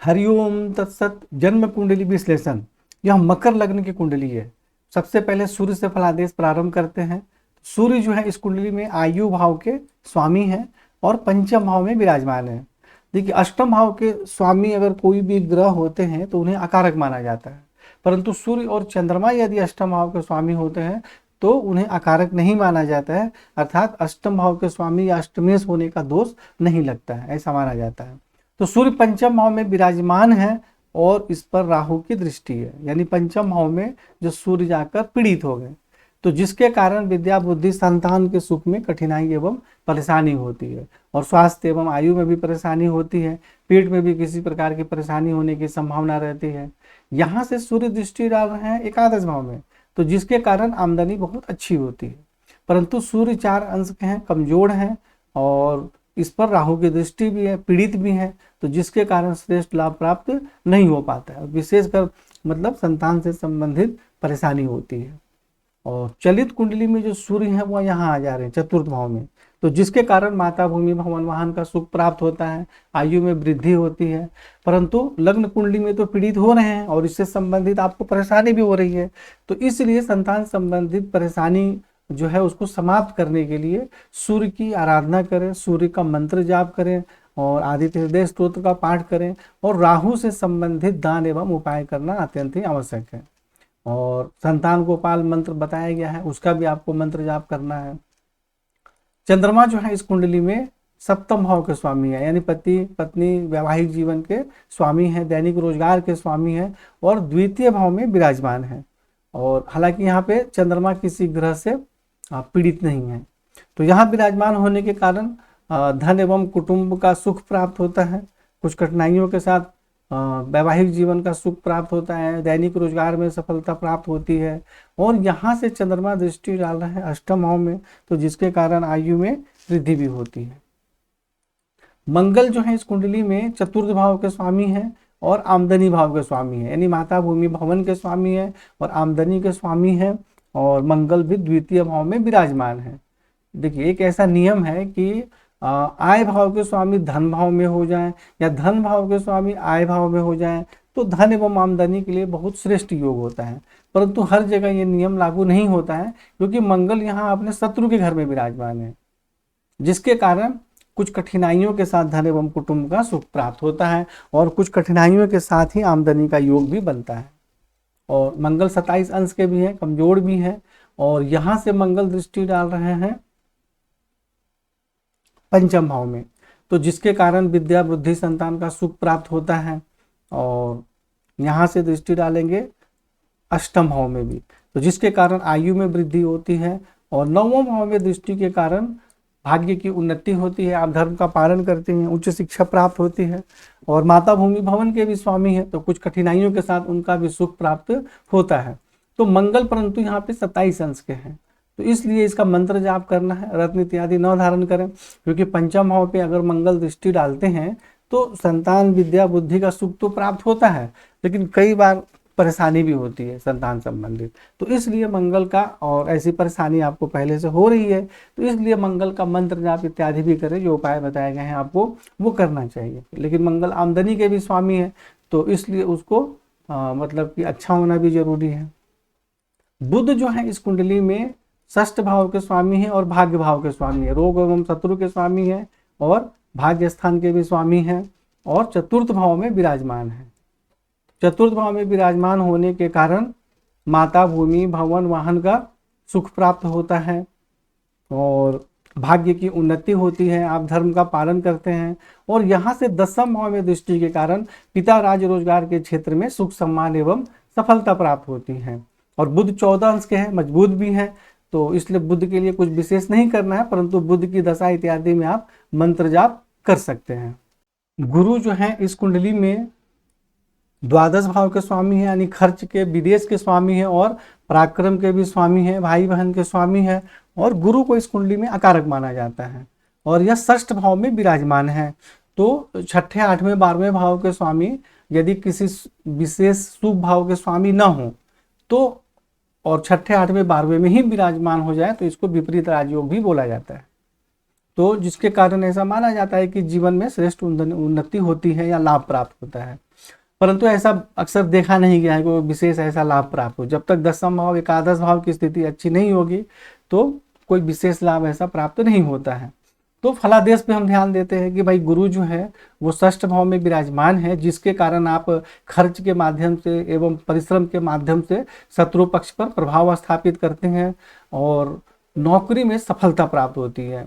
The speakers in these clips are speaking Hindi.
हरिओम तत्सत। जन्म कुंडली विश्लेषण। यह मकर लग्न की कुंडली है। सबसे पहले सूर्य से फलादेश प्रारंभ करते हैं। सूर्य जो है इस कुंडली में आयु भाव के स्वामी है और पंचम भाव में विराजमान है। देखिए, अष्टम भाव के स्वामी अगर कोई भी ग्रह होते हैं तो उन्हें अकारक माना जाता है, परंतु सूर्य और चंद्रमा यदि अष्टम भाव के स्वामी होते हैं तो उन्हें अकारक नहीं माना जाता है, अर्थात अष्टम भाव के स्वामी या अष्टमेश होने का दोष नहीं लगता है, ऐसा माना जाता है। तो सूर्य पंचम भाव में विराजमान है और इस पर राहु की दृष्टि है, यानी पंचम भाव में जो सूर्य जाकर पीड़ित हो गए, तो जिसके कारण विद्या बुद्धि संतान के सुख में कठिनाई एवं परेशानी होती है और स्वास्थ्य एवं आयु में भी परेशानी होती है। पेट में भी किसी प्रकार की परेशानी होने की संभावना रहती है। यहाँ से सूर्य दृष्टि डाल रहे हैं एकादश भाव में, तो जिसके कारण आमदनी बहुत अच्छी होती है, परंतु सूर्य 4 अंश के हैं, कमजोर हैं और इस पर राहु की दृष्टि भी है, पीड़ित भी है, तो जिसके कारण श्रेष्ठ लाभ प्राप्त नहीं हो पाता है। विशेषकर मतलब संतान से संबंधित परेशानी होती है। और चलित कुंडली में जो सूर्य है वो यहाँ आ जा रहे हैं चतुर्थ भाव में, तो जिसके कारण माता भूमि भवन वाहन का सुख प्राप्त होता है, आयु में वृद्धि होती है। परंतु लग्न कुंडली में तो पीड़ित हो रहे हैं और इससे संबंधित आपको परेशानी भी हो रही है, तो इसलिए संतान संबंधित परेशानी जो है उसको समाप्त करने के लिए सूर्य की आराधना करें, सूर्य का मंत्र जाप करें और आदित्य हृदय स्तोत्र का पाठ करें और राहु से संबंधित दान एवं उपाय करना अत्यंत ही आवश्यक है। और संतान गोपाल मंत्र बताया गया है, उसका भी आपको मंत्र जाप करना है। चंद्रमा जो है इस कुंडली में सप्तम भाव के स्वामी है, यानी पति पत्नी वैवाहिक जीवन के स्वामी है, दैनिक रोजगार के स्वामी है और द्वितीय भाव में विराजमान है। और हालांकि यहाँ पे चंद्रमा किसी ग्रह से पीड़ित नहीं है, तो यहाँ विराजमान होने के कारण धन एवं कुटुंब का सुख प्राप्त होता है, कुछ कठिनाइयों के साथ वैवाहिक जीवन का सुख प्राप्त होता है, दैनिक रोजगार में सफलता प्राप्त होती है। और यहाँ से चंद्रमा दृष्टि डाल रहा है अष्टम भाव में, तो जिसके कारण आयु में वृद्धि भी होती है। मंगल जो है इस कुंडली में चतुर्थ भाव के स्वामी है और आमदनी भाव के स्वामी है, यानी माता भूमि भवन के स्वामी है और आमदनी के स्वामी है। और मंगल भी द्वितीय भाव में विराजमान है। देखिए, एक ऐसा नियम है कि आय भाव के स्वामी धन भाव में हो जाएं या धन भाव के स्वामी आय भाव में हो जाएं तो धन एवं आमदनी के लिए बहुत श्रेष्ठ योग होता है, परंतु हर जगह ये नियम लागू नहीं होता है, क्योंकि मंगल यहाँ अपने शत्रु के घर में विराजमान है, जिसके कारण कुछ कठिनाइयों के साथ धन एवं कुटुंब का सुख प्राप्त होता है और कुछ कठिनाइयों के साथ ही आमदनी का योग भी बनता है। और मंगल 27 अंश के भी हैं, कमजोर भी है, और यहाँ से मंगल दृष्टि डाल रहे हैं पंचम भाव में, तो जिसके कारण विद्या बुद्धि संतान का सुख प्राप्त होता है। और यहाँ से दृष्टि डालेंगे अष्टम भाव में भी, तो जिसके कारण आयु में वृद्धि होती है। और नवम भाव में दृष्टि के कारण भाग्य की उन्नति होती है, आप धर्म का पालन करते हैं, उच्च शिक्षा प्राप्त होती है। और माता भूमि भवन के भी स्वामी है, तो कुछ कठिनाइयों के साथ उनका भी सुख प्राप्त होता है। तो मंगल परंतु यहाँ पे 27 अंश के हैं, तो इसलिए इसका मंत्र जाप करना है, रत्न इत्यादि न धारण करें, क्योंकि पंचम भाव पे अगर मंगल दृष्टि डालते हैं तो संतान विद्या बुद्धि का सुख तो प्राप्त होता है, लेकिन कई बार परेशानी भी होती है संतान संबंधित, तो इसलिए मंगल का, और ऐसी परेशानी आपको पहले से हो रही है तो इसलिए मंगल का मंत्र जाप इत्यादि भी करें, जो उपाय बताए गए हैं आपको वो करना चाहिए। लेकिन मंगल आमदनी के भी स्वामी है, तो इसलिए उसको मतलब कि अच्छा होना भी जरूरी है। बुध जो है इस कुंडली में षष्ठ भाव के स्वामी है और भाग्य भाव के स्वामी है, रोग एवं शत्रु के स्वामी है और भाग्य स्थान के भी स्वामी है और चतुर्थ भाव में विराजमान है। चतुर्थ भाव में विराजमान होने के कारण माता भूमि भवन वाहन का सुख प्राप्त होता है और भाग्य की उन्नति होती है, आप धर्म का पालन करते हैं। और यहाँ से दसम भाव में दृष्टि के कारण पिता राज रोजगार के क्षेत्र में सुख सम्मान एवं सफलता प्राप्त होती है। और बुध 14 अंश के हैं, मजबूत भी है, तो इसलिए बुध के लिए कुछ विशेष नहीं करना है, परंतु बुध की दशा इत्यादि में आप मंत्र जाप कर सकते हैं। गुरु जो है इस कुंडली में द्वादश भाव के स्वामी है, यानी खर्च के विदेश के स्वामी है और पराक्रम के भी स्वामी है, भाई बहन के स्वामी है। और गुरु को इस कुंडली में अकारक माना जाता है और यह षष्ठ भाव में विराजमान है। तो छठे 8वें 12वें भाव के स्वामी यदि किसी विशेष शुभ भाव के स्वामी न हो तो, और छठे 8वें 12वें में ही विराजमान हो जाए, तो इसको विपरीत राजयोग भी बोला जाता है। तो जिसके कारण ऐसा माना जाता है कि जीवन में श्रेष्ठ उन्नति होती है या लाभ प्राप्त होता है। परंतु ऐसा अक्सर देखा नहीं गया है कोई विशेष ऐसा लाभ प्राप्त हो। जब तक दसम भाव एकादश भाव की स्थिति अच्छी नहीं होगी तो कोई विशेष लाभ ऐसा प्राप्त नहीं होता है। तो फलादेश पे हम ध्यान देते हैं कि भाई गुरु जो है वो षष्ठ भाव में विराजमान है, जिसके कारण आप खर्च के माध्यम से एवं परिश्रम के माध्यम से शत्रु पक्ष पर प्रभाव स्थापित करते हैं और नौकरी में सफलता प्राप्त होती है।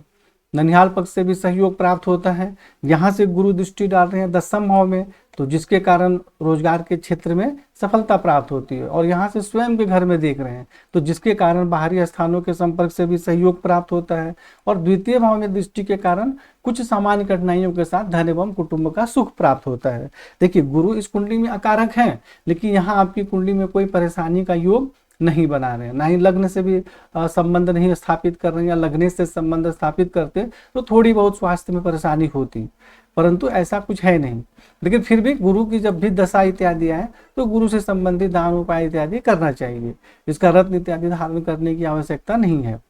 ननिहाल पक्ष से भी सहयोग प्राप्त होता है। यहाँ से गुरु दृष्टि डाल रहे हैं दसम भाव में, तो जिसके कारण रोजगार के क्षेत्र में सफलता प्राप्त होती है। और यहाँ से स्वयं के घर में देख रहे हैं तो जिसके कारण बाहरी स्थानों के संपर्क से भी सहयोग प्राप्त होता है। और द्वितीय भाव में दृष्टि के कारण कुछ सामान्य कठिनाइयों के साथ धन एवं कुटुंब का सुख प्राप्त होता है। देखिए गुरु इस कुंडली में अकारक है, लेकिन यहाँ आपकी कुंडली में कोई परेशानी का योग नहीं बना रहे हैं, ना ही लग्न से भी संबंध नहीं स्थापित कर रहे हैं, या लग्न से संबंध स्थापित करते तो थोड़ी बहुत स्वास्थ्य में परेशानी होती, परंतु ऐसा कुछ है नहीं। लेकिन फिर भी गुरु की जब भी दशा इत्यादि आए तो गुरु से संबंधित दान उपाय इत्यादि करना चाहिए। इसका रत्न इत्यादि धारण करने की आवश्यकता नहीं है।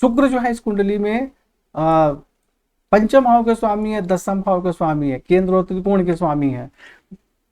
शुक्र जो है इस कुंडली में पंचम भाव के स्वामी है, दसम भाव के स्वामी है, केंद्र और त्रिकोण के स्वामी है,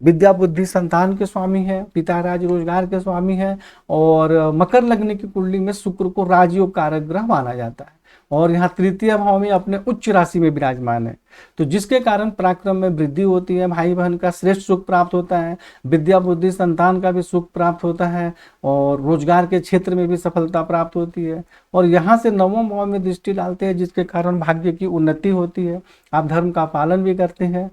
विद्या बुद्धि संतान के स्वामी है, पिता राज रोजगार के स्वामी है। और मकर लग्न की कुंडली में शुक्र को राजयोग कारक ग्रह माना जाता है और यहाँ तृतीय भाव में अपने उच्च राशि में विराजमान है, तो जिसके कारण पराक्रम में वृद्धि होती है, भाई बहन का श्रेष्ठ सुख प्राप्त होता है, विद्या बुद्धि संतान का भी सुख प्राप्त होता है और रोजगार के क्षेत्र में भी सफलता प्राप्त होती है। और यहाँ से नवम भाव में दृष्टि डालते हैं, जिसके कारण भाग्य की उन्नति होती है, आप धर्म का पालन भी करते हैं।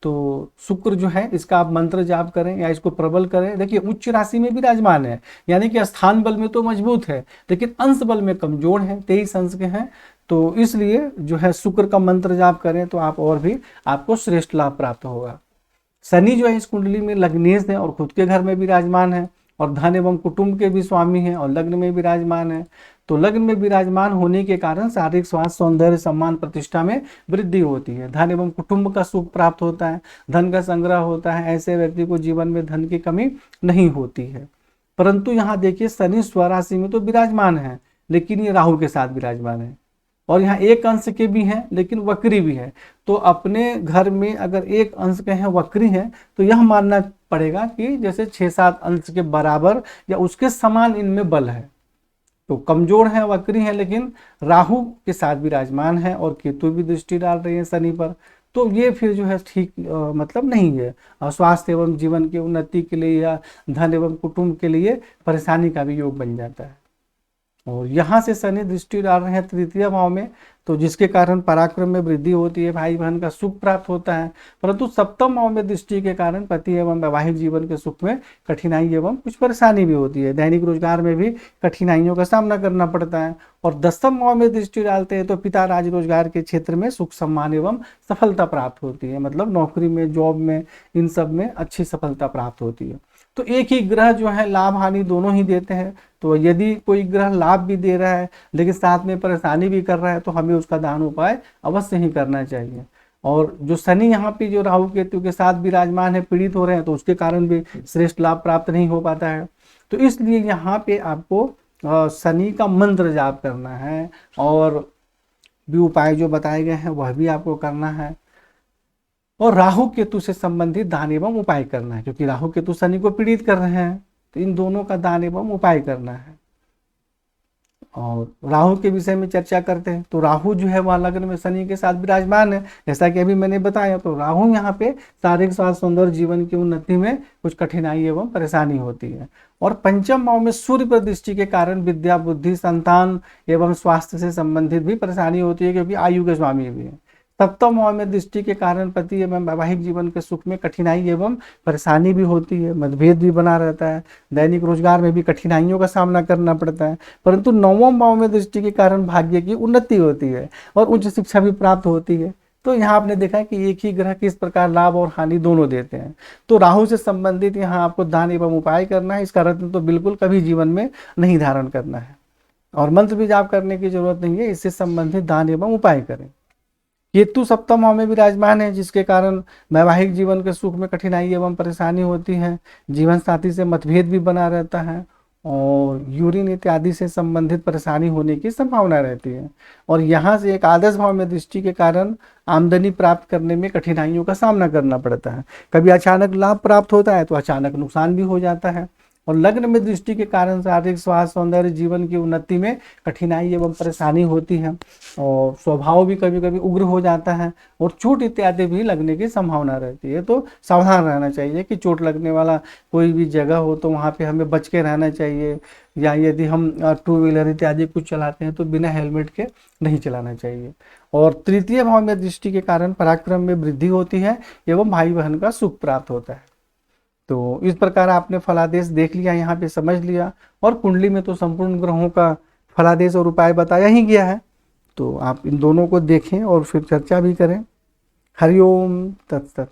तो शुक्र जो है इसका आप मंत्र जाप करें या इसको प्रबल करें। देखिए उच्च राशि में विराजमान है, यानी कि स्थान बल में तो मजबूत है लेकिन अंश बल में कमजोर है, 23 अंश के हैं। तो इसलिए जो है शुक्र का मंत्र जाप करें तो आप और भी आपको श्रेष्ठ लाभ प्राप्त होगा। शनि जो है इस कुंडली में लग्नेश है और खुद के घर में विराजमान है और धन एवं कुटुंब के भी स्वामी हैं और लग्न में विराजमान है। तो लग्न में विराजमान होने के कारण शारीरिक स्वास्थ्य सौंदर्य सम्मान प्रतिष्ठा में वृद्धि होती है, धन एवं कुटुंब का सुख प्राप्त होता है, धन का संग्रह होता है। ऐसे व्यक्ति को जीवन में धन की कमी नहीं होती है। परंतु यहाँ देखिए शनि स्वराशि में तो विराजमान है लेकिन ये राहु के साथ विराजमान है और यहाँ एक अंश के भी हैं लेकिन वक्री भी है। तो अपने घर में अगर एक अंश के हैं वक्री हैं तो यह मानना पड़ेगा कि जैसे 6-7 अंश के बराबर या उसके समान इनमें बल है। तो कमजोर है, वक्री है, लेकिन राहु के साथ विराजमान है और केतु भी दृष्टि डाल रही है शनि पर। तो ये फिर जो है ठीक मतलब नहीं है। स्वास्थ्य एवं जीवन की उन्नति के लिए या धन एवं कुटुंब के लिए परेशानी का भी योग बन जाता है। और यहाँ से शनि दृष्टि डाल रहे हैं तृतीय भाव में, तो जिसके कारण पराक्रम में वृद्धि होती है, भाई बहन का सुख प्राप्त होता है। परंतु सप्तम भाव में दृष्टि के कारण पति एवं वैवाहिक जीवन के सुख में कठिनाई एवं कुछ परेशानी भी होती है, दैनिक रोजगार में भी कठिनाइयों का सामना करना पड़ता है। और दसम भाव में दृष्टि डालते हैं तो पिता राज रोजगार के क्षेत्र में सुख सम्मान एवं सफलता प्राप्त होती है, मतलब नौकरी में, जॉब में, इन सब में अच्छी सफलता प्राप्त होती है। तो एक ही ग्रह जो है लाभ हानि दोनों ही देते हैं। तो यदि कोई ग्रह लाभ भी दे रहा है लेकिन साथ में परेशानी भी कर रहा है तो हमें उसका दान उपाय अवश्य ही करना चाहिए। और जो शनि यहाँ पे जो राहु केतु के साथ विराजमान है, पीड़ित हो रहे हैं, तो उसके कारण भी श्रेष्ठ लाभ प्राप्त नहीं हो पाता है। तो इसलिए यहाँ पे आपको शनि का मंत्र जाप करना है और भी उपाय जो बताए गए हैं वह भी आपको करना है। और राहु केतु से संबंधित दान एवं उपाय करना है, क्योंकि राहु केतु शनि को पीड़ित कर रहे हैं, तो इन दोनों का दान एवं उपाय करना है। और राहु के विषय में चर्चा करते हैं तो राहु जो है वह लग्न में शनि के साथ विराजमान है, जैसा कि अभी मैंने बताया। तो राहु यहाँ पे शारीरिक स्वास्थ्य सौंदर्य जीवन की उन्नति में कुछ कठिनाई एवं परेशानी होती है। और पंचम भाव में सूर्य पर दृष्टि के कारण विद्या बुद्धि संतान एवं स्वास्थ्य से संबंधित भी परेशानी होती है, क्योंकि आयु के स्वामी भी है। सप्तम भाव में दृष्टि के कारण पति एवं वैवाहिक जीवन के सुख में कठिनाई एवं परेशानी भी होती है, मतभेद भी बना रहता है, दैनिक रोजगार में भी कठिनाइयों का सामना करना पड़ता है। परंतु नवम भाव में दृष्टि के कारण भाग्य की उन्नति होती है और उच्च शिक्षा भी प्राप्त होती है। तो यहाँ आपने देखा है कि एक ही ग्रह किस प्रकार लाभ और हानि दोनों देते हैं। तो राहु से संबंधित यहाँ आपको दान एवं उपाय करना है। इसका रत्न तो बिल्कुल कभी जीवन में नहीं धारण करना है और मंत्र भी जाप करने की जरूरत नहीं है, इससे संबंधित दान एवं उपाय करें। केतु सप्तम भाव में विराजमान है, जिसके कारण वैवाहिक जीवन के सुख में कठिनाई एवं परेशानी होती है, जीवन साथी से मतभेद भी बना रहता है और यूरिन इत्यादि से संबंधित परेशानी होने की संभावना रहती है। और यहाँ से एक आदर्श भाव में दृष्टि के कारण आमदनी प्राप्त करने में कठिनाइयों का सामना करना पड़ता है। कभी अचानक लाभ प्राप्त होता है तो अचानक नुकसान भी हो जाता है। और लग्न में दृष्टि के कारण शारीरिक स्वास्थ्य, सौंदर्य, जीवन की उन्नति में कठिनाई एवं परेशानी होती है। और स्वभाव भी कभी कभी उग्र हो जाता है और चोट इत्यादि भी लगने की संभावना रहती है। तो सावधान रहना चाहिए कि चोट लगने वाला कोई भी जगह हो तो वहाँ पे हमें बच के रहना चाहिए। या यदि हम टू व्हीलर इत्यादि कुछ चलाते हैं तो बिना हेलमेट के नहीं चलाना चाहिए। और तृतीय भाव में दृष्टि के कारण पराक्रम में वृद्धि होती है एवं भाई बहन का सुख प्राप्त होता है। तो इस प्रकार आपने फलादेश देख लिया, यहाँ पे समझ लिया। और कुंडली में तो संपूर्ण ग्रहों का फलादेश और उपाय बताया ही गया है। तो आप इन दोनों को देखें और फिर चर्चा भी करें। हरिओम तत्सत।